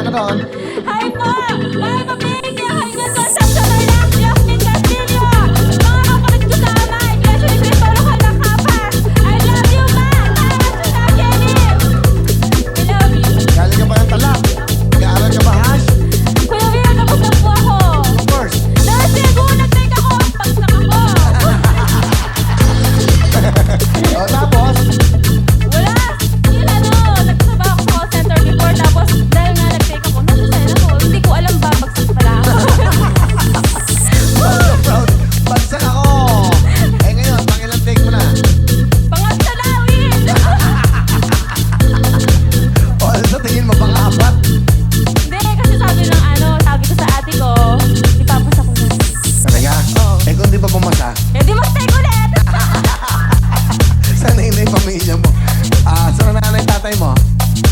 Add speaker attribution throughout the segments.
Speaker 1: ka doon.
Speaker 2: Hi po! Mga kapatid! Hi nga po sa Solarlac, Jasmine Castillo! Mga kapatid ko sa ama, Iglesia ni Cristo Lokal ng Kapas! I love you, ma! Salamat sa Jenny! I love you!
Speaker 1: Galing ka pa ng Talak. Nag-aaral ka ba, Hash?
Speaker 2: Kuya Will, tapos na po ako!
Speaker 1: Of course.
Speaker 2: Dahil siguro nag-take ako, pagsak ako!
Speaker 1: O, tapos?
Speaker 2: Wala! Yun nagsasabaw ako sa call center before, tapos dahil nga nag-take ako, nasa ako, hindi ko alam ba, bagsak pala ako.
Speaker 1: Proud. Bagsak ako. Eh ngayon, pangilang take mo na.
Speaker 2: Pangatlo na, Will!
Speaker 1: O, sa tingin mo, pang-apat?
Speaker 2: Hindi, kasi sabi ko sa ate ko, ipapasa ko na.
Speaker 1: Talaga?
Speaker 2: Oo.
Speaker 1: Eh kung di pa pumasa,
Speaker 2: Eh di mag-take ulit!
Speaker 1: sana yung pamilya mo. Saan ang nanay tatay mo?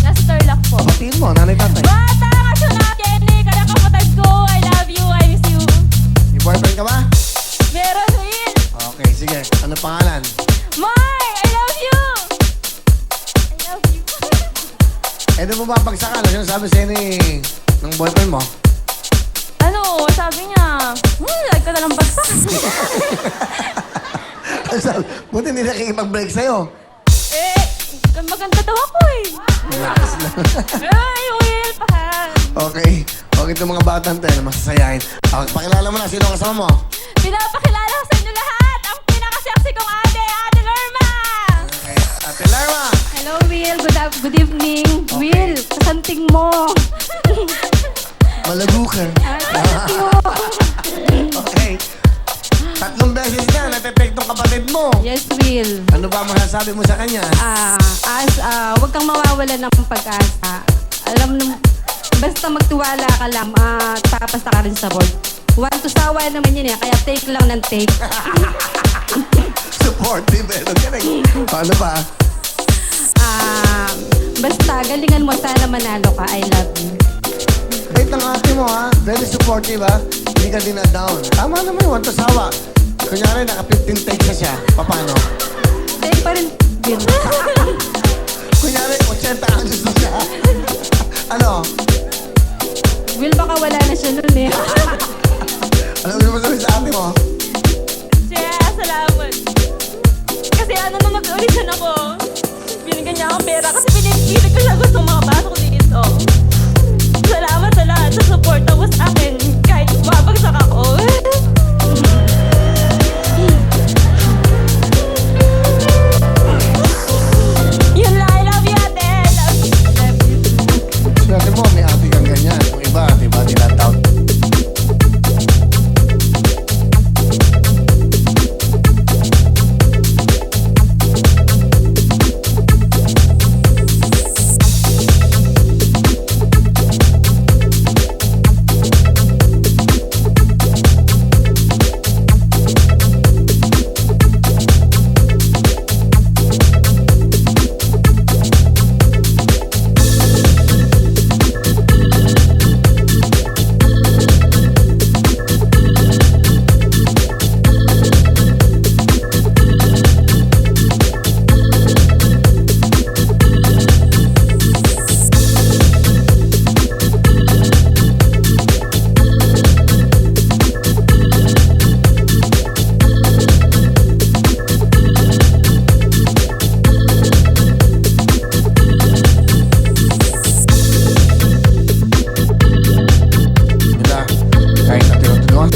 Speaker 2: Nasa Tarlac po.
Speaker 1: Batiin mo, nanay tatay.
Speaker 2: Bata ka siya na, Jenny! Kaya kapatid ko, I love you, I miss you.
Speaker 1: May boyfriend ka ba?
Speaker 2: Meron, Will!
Speaker 1: Okay, sige. Ano pangalan?
Speaker 2: Mark! I love you! I love you.
Speaker 1: Eh, di mo ba pagsakan? Ano sinasabi sa'yo ng boyfriend mo?
Speaker 2: Ano, sabi niya, lag ka na ng bagsak.
Speaker 1: Ano sabi? Buti hindi nakikipag-break sa'yo.
Speaker 2: Eh, maganda daw ako eh.
Speaker 1: Relax lang.
Speaker 2: Ay, Will, pahan.
Speaker 1: Okay. Okay itong mga batang tayo na masasayahin. Pakilala mo na. Sino ang kasama mo?
Speaker 2: Pinapakilala ko sa inyo lahat, ang pinaka-sexy kong ate, Ate Lerma!
Speaker 1: Okay. Ate Lerma!
Speaker 3: Hello, Will. Good evening. Will, kasanting mo.
Speaker 1: Malago ka. Okay. 3 beses na natitake tong kapatid mo.
Speaker 3: Yes, Will.
Speaker 1: Ano ba masasabi mo sa kanya?
Speaker 3: Huwag kang mawawala ng pag-asa. Alam mo, basta magtiwala ka lang, papasta ka rin sa board. Want to sawa naman yun eh, kaya take lang ng take.
Speaker 1: Supportive eh. Ano pa?
Speaker 3: Basta galingan mo, sana manalo ka. I love you.
Speaker 1: Wait lang ate mo ha. Very supportive ha. Hindi ka din na-down. Tama naman yung want to sawa. Kunyari, naka 15 takes na siya. Paano?
Speaker 3: Take pa rin, Will.
Speaker 1: Kunyari, 80 anos na siya. Ano?
Speaker 3: Will, baka wala na siya nun eh.
Speaker 1: Ano mo sabihin sa ate mo?
Speaker 2: Siya, salamat. Kasi nung nag-audition ako, binigyan niya akong pera kasi pinipilit ko siya gusto makapasok dito. Salamat sa lahat sa support tapos akin kahit mabagsak ako. Yun lang, I love you, ate. I love you. I love you.
Speaker 1: Swerte mo, may ate kang ganyan. Kung iba, di ba, tinatawag.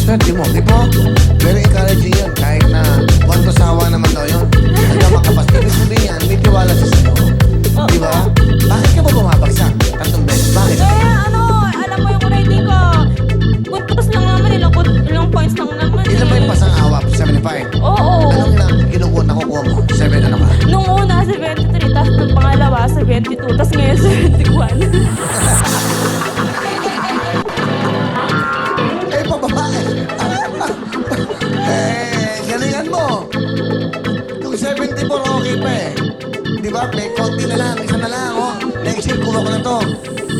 Speaker 1: Swerte mo, di po? Very encouraging yan. Kahit na want to sawa naman daw yun. Hanggang makapas. Ibig sabihin yan, may tiwala sa sa'yo. Di ba? Bakit ka ba bumabagsak? 3 beses. Bakit?
Speaker 2: Alam mo yung rating ko. Puntos lang naman, ilang points lang naman.
Speaker 1: Ilan ba yung pasang awap? 75?
Speaker 2: Oo.
Speaker 1: Anong ilang nakukuha mo? 7 ano ka?
Speaker 2: Nung una, 73, tapos nung pangalawa, 72, tapos ngayon, 71.
Speaker 1: Eh, pababae. Galingan mo. Yung 74, okay pa eh. Di ba? May konti na lang. Isa na lang, oh. Next year, kuha ko na to.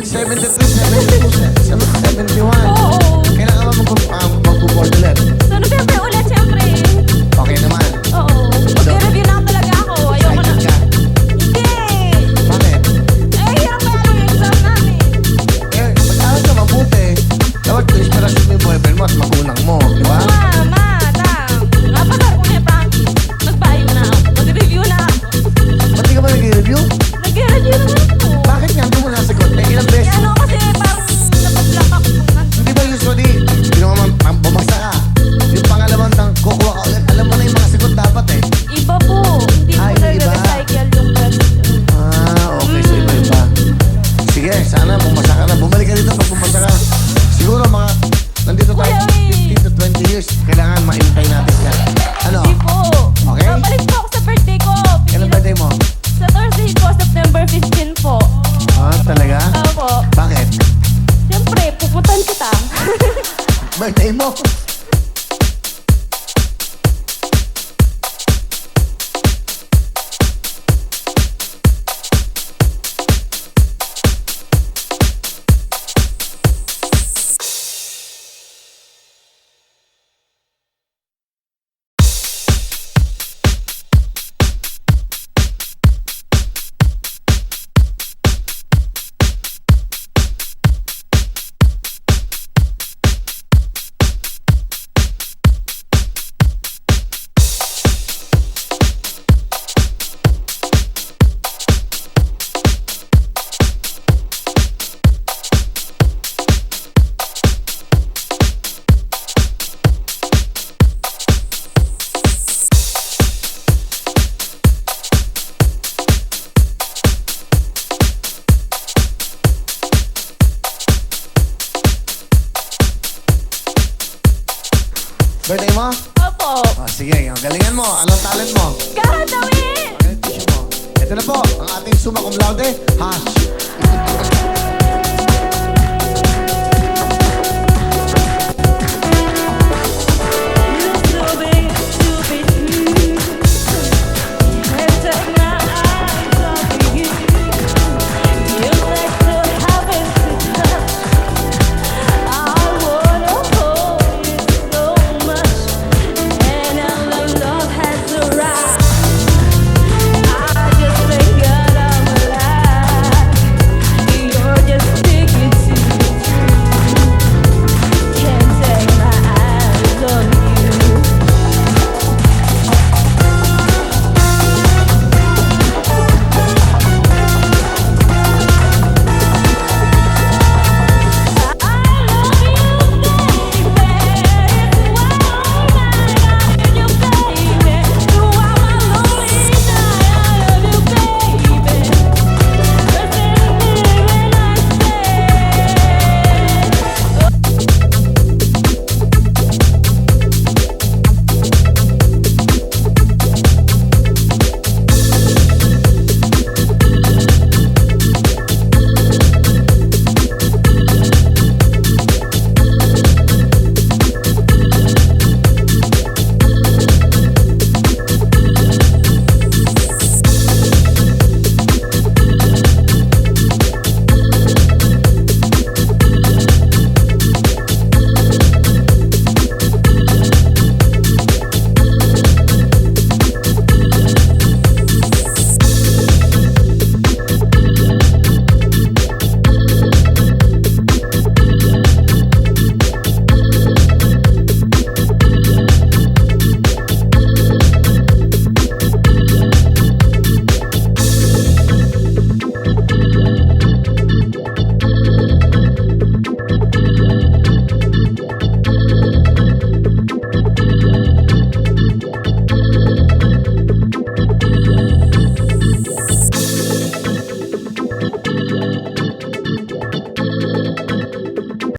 Speaker 1: 73, 72, 71.
Speaker 2: Oo.
Speaker 1: Kailangan mo mag-board ulit.
Speaker 2: So, November ulit, syempre.
Speaker 1: Okay naman.
Speaker 2: Oo. Mag-review na talaga ako. Ayoko na.
Speaker 1: Excited ka?
Speaker 2: Hindi.
Speaker 1: Bakit?
Speaker 2: Eh, hirap pa yung exam namin.
Speaker 1: Eh, sana pumasa ka na. Bumalik ka dito pag pumasa ka. Siguro mga, nandito tayo,
Speaker 2: Kuya, eh.
Speaker 1: 15 to 20 years. Kailangan maintay natin ka. Ano?
Speaker 2: Hindi po.
Speaker 1: Okay.
Speaker 2: Babalik po ako sa birthday ko.
Speaker 1: Kailan birthday mo?
Speaker 2: Sa Thursday po, September 15 po.
Speaker 1: Ah, talaga?
Speaker 2: Opo.
Speaker 1: Bakit?
Speaker 2: Siyempre, pupuntahan kita.
Speaker 1: Birthday mo? Birthday mo?
Speaker 2: Opo.
Speaker 1: Oh, sige, galingan mo. Anong talent mo?
Speaker 2: Kahatawin!
Speaker 1: Okay, tissue mo. Ito na po, ang ating summa cum laude, Hash.